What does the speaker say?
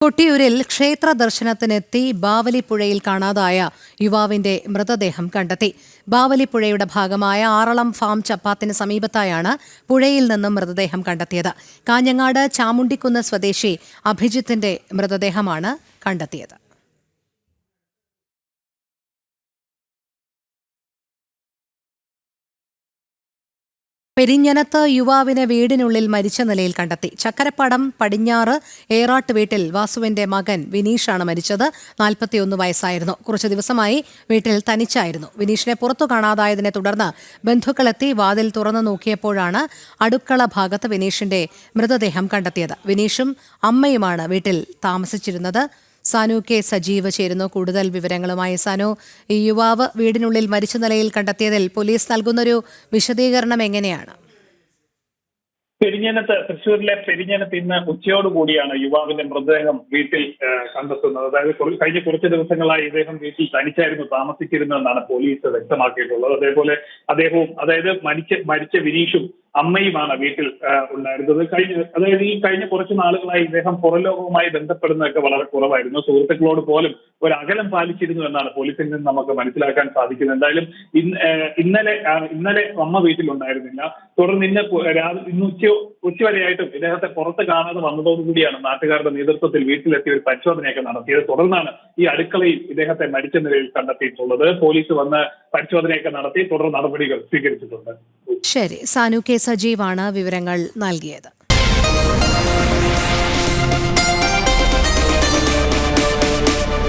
കൊട്ടിയൂരിൽ ക്ഷേത്ര ദർശനത്തിനെത്തി ബാവലിപ്പുഴയിൽ കാണാതായ യുവാവിന്റെ മൃതദേഹം കണ്ടെത്തി. ബാവലിപ്പുഴയുടെ ഭാഗമായ ആറളം ഫാം ചപ്പാത്തിന് സമീപത്തായാണ് പുഴയിൽ നിന്നും മൃതദേഹം കണ്ടെത്തിയത്. കാഞ്ഞങ്ങാട് ചാമുണ്ടിക്കുന്ന് സ്വദേശി അഭിജിത്തിന്റെ മൃതദേഹമാണ് കണ്ടെത്തിയത്. പെരിഞ്ഞനത്ത് യുവാവിനെ വീടിനുള്ളിൽ മരിച്ച നിലയിൽ കണ്ടെത്തി. ചക്കരപ്പടം പടിഞ്ഞാറ് ഏറാട്ട് വീട്ടിൽ വാസുവിന്റെ മകൻ വിനീഷാണ് മരിച്ചത്. 41 വയസ്സായിരുന്നു. കുറച്ചു ദിവസമായി വീട്ടിൽ തനിച്ചായിരുന്നു. വിനീഷിനെ പുറത്തു കാണാതായതിനെ തുടർന്ന് ബന്ധുക്കളെത്തി വാതിൽ തുറന്നു നോക്കിയപ്പോഴാണ് അടുക്കള ഭാഗത്ത് വിനീഷിന്റെ മൃതദേഹം കണ്ടെത്തിയത്. വിനീഷും അമ്മയുമാണ് വീട്ടിൽ താമസിച്ചിരുന്നത്. സാനു കെ സജീവ് ചേരുന്നു കൂടുതൽ വിവരങ്ങളുമായി. സാനു, ഈ യുവാവ് വീടിനുള്ളിൽ മരിച്ച നിലയിൽ കണ്ടെത്തിയതിൽ പോലീസ് നൽകുന്നൊരു വിശദീകരണം എങ്ങനെയാണ്? തൃശ്ശൂരിലെ പെരിഞ്ഞനത്ത് ഇന്ന് ഉച്ചയോടുകൂടിയാണ് യുവാവിന്റെ മൃതദേഹം വീട്ടിൽ കണ്ടെത്തുന്നത്. അതായത് കഴിഞ്ഞ കുറച്ച് ദിവസങ്ങളായി ഇദ്ദേഹം വീട്ടിൽ തനിച്ചായിരുന്നു താമസിച്ചിരുന്നതെന്നാണ് പോലീസ് വ്യക്തമാക്കിയിട്ടുള്ളത്. അതേപോലെ അതായത് മരിച്ച വിനീഷും അമ്മയുമാണ് വീട്ടിൽ ഉണ്ടായിരുന്നത്. കഴിഞ്ഞ കുറച്ച് നാളുകളായി ഇദ്ദേഹം പുറംലോകവുമായി ബന്ധപ്പെടുന്നതൊക്കെ വളരെ കുറവായിരുന്നു. സുഹൃത്തുക്കളോട് പോലും ഒരു അകലം പാലിച്ചിരുന്നു എന്നാണ് പോലീസിൽ നിന്ന് നമുക്ക് മനസ്സിലാക്കാൻ സാധിക്കുന്നത്. എന്തായാലും ഇന്നലെ അമ്മ വീട്ടിലുണ്ടായിരുന്നില്ല. തുടർന്ന് ഇന്ന് ഉച്ചവരെയായിട്ടും ഇദ്ദേഹത്തെ പുറത്ത് കാണാതെ വന്നതോടുകൂടിയാണ് നാട്ടുകാരുടെ നേതൃത്വത്തിൽ വീട്ടിലെത്തി ഒരു പരിശോധനയൊക്കെ നടത്തിയത്. തുടർന്നാണ് ഈ അടുക്കളയിൽ ഇദ്ദേഹത്തെ മരിച്ച നിലയിൽ കണ്ടെത്തിയിട്ടുള്ളത്. പോലീസ് വന്ന് പരിശോധനയൊക്കെ നടത്തി തുടർ നടപടികൾ സ്വീകരിച്ചിട്ടുണ്ട്. ശരി, സാനു കെ സജീവാണ് വിവരങ്ങൾ നൽകിയത്.